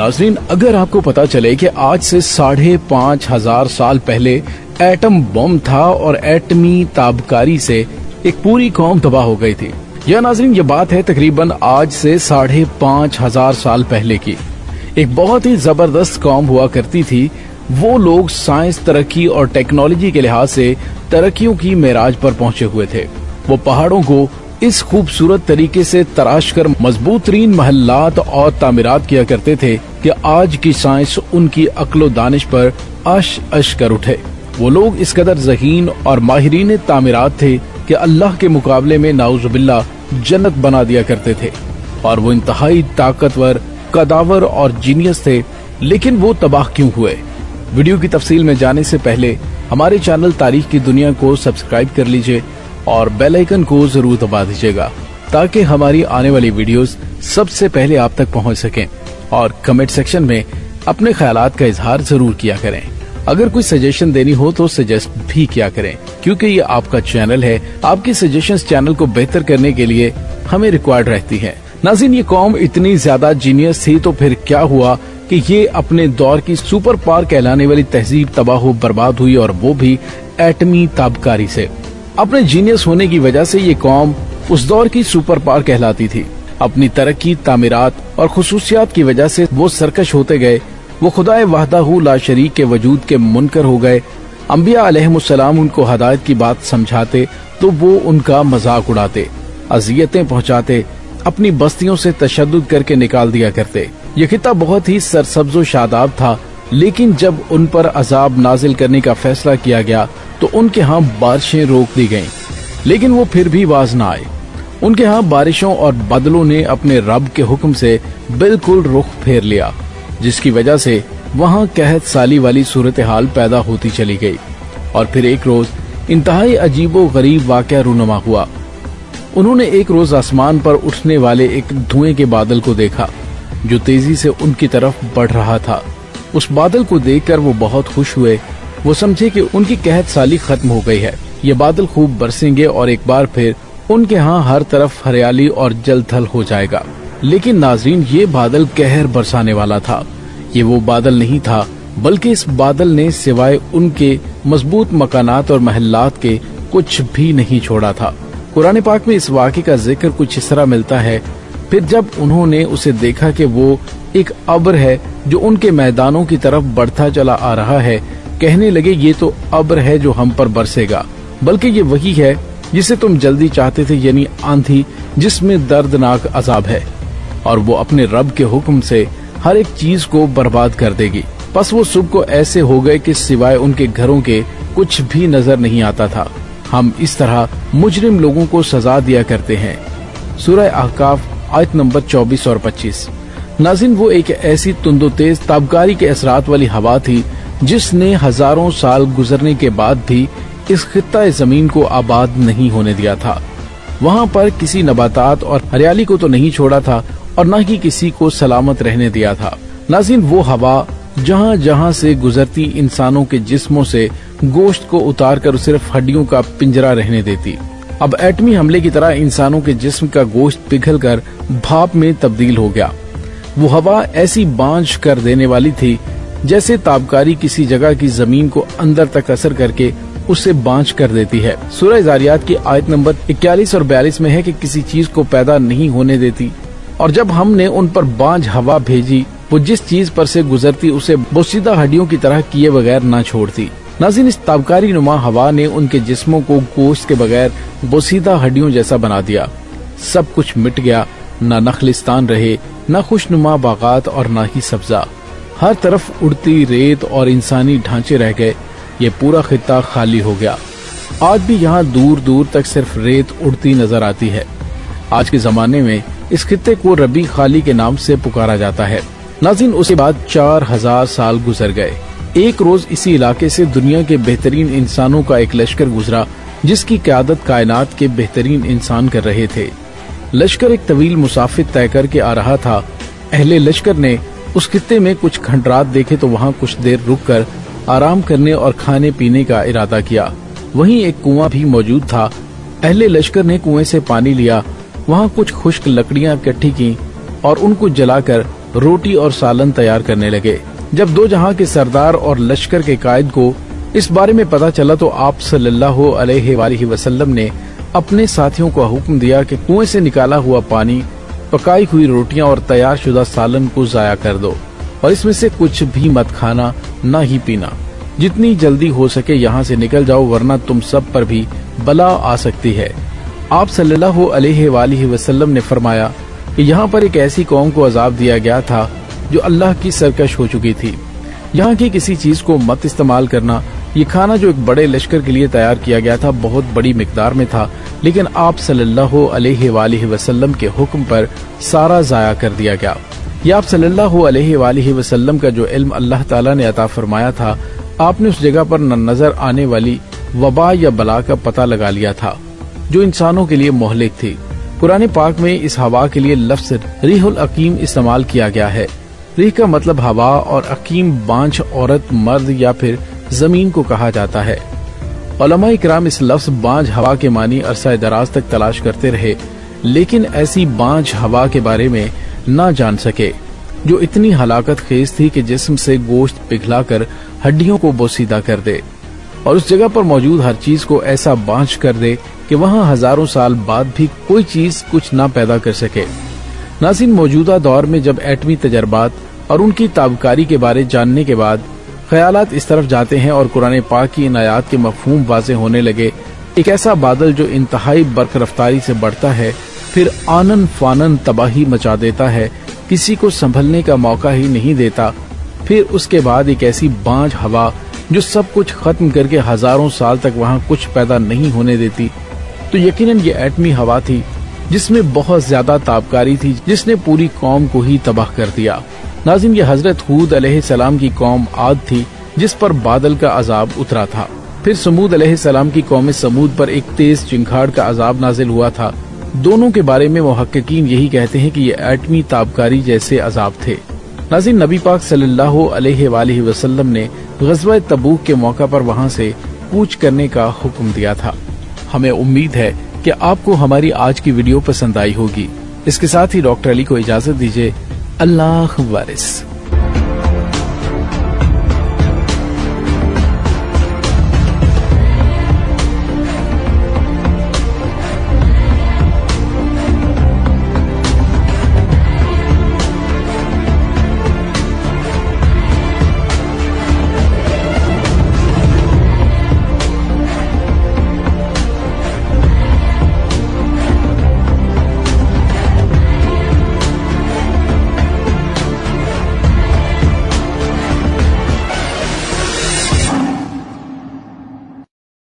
नाज़रीन, अगर आपको पता चले कि आज से 5,500 साल पहले एटम बम था और एटमी ताबकारी से एक पूरी कौम तबाह हो गई थी। यह नाज़रीन ये बात है तकरीबन आज से 5,500 साल पहले की। एक बहुत ही जबरदस्त कौम हुआ करती थी। वो लोग साइंस, तरक्की और टेक्नोलॉजी के लिहाज से तरक्कियों की मेराज पर पहुंचे हुए थे। वो पहाड़ों को इस खूबसूरत तरीके से तराश कर मजबूत तरीन महल्लात और तामीरात किया करते थे कि आज की साइंस उनकी अक्लो दानिश पर अश अश कर उठे। वो लोग इस कदर ज़हीन और माहिरीन तामीरात थे कि अल्लाह के मुकाबले में नाउजुबिल्लाह जन्नत बना दिया करते थे। और वो इंतहाई ताकतवर, कदावर और जीनियस थे। लेकिन वो तबाह क्यों हुए? वीडियो की तफसील में जाने से पहले हमारे चैनल तारीख की दुनिया को सब्सक्राइब कर लीजिए और बेल आइकन को जरूर दबा दीजिएगा ताकि हमारी आने वाली वीडियोस सबसे पहले आप तक पहुंच सकें। और कमेंट सेक्शन में अपने ख्यालात का इजहार जरूर किया करें। अगर कोई सजेशन देनी हो तो सजेस्ट भी किया करें, क्योंकि ये आपका चैनल है। आपकी सजेशंस चैनल को बेहतर करने के लिए हमें रिक्वायर्ड रहती है। नाज़रीन, ये कौम इतनी ज्यादा जीनियस थी तो फिर क्या हुआ कि ये अपने दौर की सुपर पावर कहलाने वाली तहजीब तबाह बर्बाद हुई, और वो भी एटमी ताबकारी से। अपने जीनियस होने की वजह से ये कौम उस दौर की सुपर पावर कहलाती थी। अपनी तरक्की, तामीरात और खुसूसियात की वजह से वो सरकश होते गए। वो खुदाए वहदाहू ला शरीक के वजूद के मुनकर हो गए। अंबिया अलैहिमुस्सलाम उनको हदायत की बात समझाते तो वो उनका मजाक उड़ाते, अजियतें पहुंचाते, अपनी बस्तियों से तशद्दुद करके निकाल दिया करते। ये खिता बहुत ही सरसब्ज़ो शादाब था, लेकिन जब उन पर अजाब नाजिल करने का फैसला किया गया तो उनके यहाँ बारिशें रोक दी गईं। लेकिन वो फिर भी बाज न आए। उनके यहाँ बारिशों और बादलों ने अपने रब के हुक्म से बिल्कुल रुख फेर लिया, जिसकी वजह से वहाँ कहत साली वाली सूरत हाल पैदा होती चली गई। और फिर एक रोज इंतहाई अजीबो गरीब वाक़या रूनुमा हुआ। उन्होंने एक रोज आसमान पर उठने वाले एक धुएं के बादल को देखा जो तेजी से उनकी तरफ बढ़ रहा था। उस बादल को देखकर वो बहुत खुश हुए। वो समझे कि उनकी कहत साली खत्म हो गई है। ये बादल खूब बरसेंगे और एक बार फिर उनके यहाँ हर तरफ हरियाली और जल थल हो जाएगा। लेकिन नाज़रीन, ये बादल कहर बरसाने वाला था। ये वो बादल नहीं था, बल्कि इस बादल ने सिवाय उनके मजबूत मकानात और महल्लात के कुछ भी नहीं छोड़ा था। कुरान पाक में इस वाक़े का जिक्र कुछ इस तरह मिलता है। फिर जब उन्होंने उसे देखा कि वो एक अब्र है जो उनके मैदानों की तरफ बढ़ता चला आ रहा है, कहने लगे ये तो अब्र है जो हम पर बरसेगा, बल्कि ये वही है जिसे तुम जल्दी चाहते थे, यानी आंधी जिसमें दर्दनाक अजाब है, और वो अपने रब के हुक्म से हर एक चीज को बर्बाद कर देगी। बस वो सुबह को ऐसे हो गए कि सिवाय उनके घरों के कुछ भी नजर नहीं आता था। हम इस तरह मुजरिम लोगों को सजा दिया करते हैं। सूरह अहकाफ आयत नंबर 24 और 25। नाज़रीन, वो एक ऐसी तुंदो तेज ताबकारी के असरात वाली हवा थी जिसने हजारों साल गुजरने के बाद भी इस खित्ता जमीन को आबाद नहीं होने दिया था। वहाँ पर किसी नबातात और हरियाली को तो नहीं छोड़ा था और न ही किसी को सलामत रहने दिया था। नाज़रीन, वो हवा जहाँ जहाँ से गुजरती इंसानों के जिस्मों से गोश्त को उतार कर सिर्फ हड्डियों का पिंजरा रहने देती। अब एटमी हमले की तरह इंसानों के जिस्म का गोश्त पिघल कर भाप में तब्दील हो गया। वो हवा ऐसी बांझ कर देने वाली थी जैसे ताबकारी किसी जगह की जमीन को अंदर तक असर करके उसे बांझ कर देती है। सूरह ज़ारियात की आयत नंबर 41 और 42 में है कि किसी चीज को पैदा नहीं होने देती, और जब हमने उन पर बांझ हवा भेजी वो जिस चीज पर से गुजरती उसे बोसीदा हड्डियों की तरह किए बगैर न छोड़ती। नाज़रीन, इस ताबकारी नुमा हवा ने उनके जिस्मों को गोश्त के बगैर बोसीदा हड्डियों जैसा बना दिया। सब कुछ मिट गया, न नखलिस्तान रहे, न खुशनुमा बागात और न ही सब्जा। हर तरफ उड़ती रेत और इंसानी ढांचे रह गए। ये पूरा खित्ता खाली हो गया। आज भी यहाँ दूर दूर तक सिर्फ रेत उड़ती नजर आती है। आज के जमाने में इस खित्ते को रबी खाली के नाम से पुकारा जाता है। नाज़रीन, उसके बाद 4000 साल गुजर गए। एक रोज इसी इलाके से दुनिया के बेहतरीन इंसानों का एक लश्कर गुजरा जिसकी क़यादत कायनात के बेहतरीन इंसान कर रहे थे। लश्कर एक तवील मुसाफिर तय करके आ रहा था। अहले लश्कर ने उस खित्ते में कुछ खंडरात देखे तो वहाँ कुछ देर रुककर आराम करने और खाने पीने का इरादा किया। वहीं एक कुआं भी मौजूद था। अहले लश्कर ने कुएं से पानी लिया, वहाँ कुछ खुश्क लकड़ियाँ इकट्ठी की और उनको जलाकर روٹی اور سالن تیار کرنے لگے۔ جب دو جہاں کے سردار اور لشکر کے قائد کو اس بارے میں پتا چلا تو آپ صلی اللہ علیہ وآلہ وسلم نے اپنے ساتھیوں کو حکم دیا کہ کنویں سے نکالا ہوا پانی، پکائی ہوئی روٹیاں اور تیار شدہ سالن کو ضائع کر دو، اور اس میں سے کچھ بھی مت کھانا نہ ہی پینا۔ جتنی جلدی ہو سکے یہاں سے نکل جاؤ، ورنہ تم سب پر بھی بلا آ سکتی ہے۔ آپ صلی اللہ علیہ وآلہ وسلم نے فرمایا کہ یہاں پر ایک ایسی قوم کو عذاب دیا گیا تھا جو اللہ کی سرکش ہو چکی تھی۔ یہاں کی کسی چیز کو مت استعمال کرنا۔ یہ کھانا جو ایک بڑے لشکر کے لیے تیار کیا گیا تھا بہت بڑی مقدار میں تھا، لیکن آپ صلی اللہ علیہ وآلہ وسلم کے حکم پر سارا ضائع کر دیا گیا۔ یہ آپ صلی اللہ علیہ وآلہ وسلم کا جو علم اللہ تعالیٰ نے عطا فرمایا تھا، آپ نے اس جگہ پر نہ نظر آنے والی وبا یا بلا کا پتہ لگا لیا تھا جو انسانوں کے لیے مہلک تھی۔ قرآن پاک میں اس ہوا کے لیے لفظ ریح العقیم استعمال کیا گیا ہے۔ ریح کا مطلب ہوا اور عقیم بانجھ عورت، مرد یا پھر زمین کو کہا جاتا ہے۔ علماء اکرام اس لفظ بانجھ ہوا کے معنی عرصہ دراز تک تلاش کرتے رہے، لیکن ایسی بانجھ ہوا کے بارے میں نہ جان سکے جو اتنی ہلاکت خیز تھی کہ جسم سے گوشت پگھلا کر ہڈیوں کو بوسیدہ کر دے، اور اس جگہ پر موجود ہر چیز کو ایسا بانجھ کر دے کہ وہاں ہزاروں سال بعد بھی کوئی چیز کچھ نہ پیدا کر سکے۔ ناظرین، موجودہ دور میں جب ایٹمی تجربات اور ان کی تابکاری کے بارے جاننے کے بعد خیالات اس طرف جاتے ہیں اور قرآن پاک کی ان آیات کے مفہوم واضح ہونے لگے، ایک ایسا بادل جو انتہائی برق رفتاری سے بڑھتا ہے، پھر آنن فانن تباہی مچا دیتا ہے، کسی کو سنبھلنے کا موقع ہی نہیں دیتا، پھر اس کے بعد ایک ایسی بانجھ ہوا جو سب کچھ ختم کر کے ہزاروں سال تک وہاں کچھ پیدا نہیں ہونے دیتی، تو یقیناً یہ ایٹمی ہوا تھی جس میں بہت زیادہ تابکاری تھی، جس نے پوری قوم کو ہی تباہ کر دیا۔ ناظرین، یہ حضرت ہود علیہ السلام کی قوم عاد تھی جس پر بادل کا عذاب اترا تھا۔ پھر سمود علیہ السلام کی قوم سمود پر ایک تیز چنگھاڑ کا عذاب نازل ہوا تھا۔ دونوں کے بارے میں محققین یہی کہتے ہیں کہ یہ ایٹمی تابکاری جیسے عذاب تھے۔ ناظرین، نبی پاک صلی اللہ علیہ وآلہ وسلم نے غزوہ تبوک کے موقع پر وہاں سے کوچ کرنے کا حکم دیا تھا۔ ہمیں امید ہے کہ آپ کو ہماری آج کی ویڈیو پسند آئی ہوگی۔ اس کے ساتھ ہی ڈاکٹر علی کو اجازت دیجیے۔ اللہ وارث۔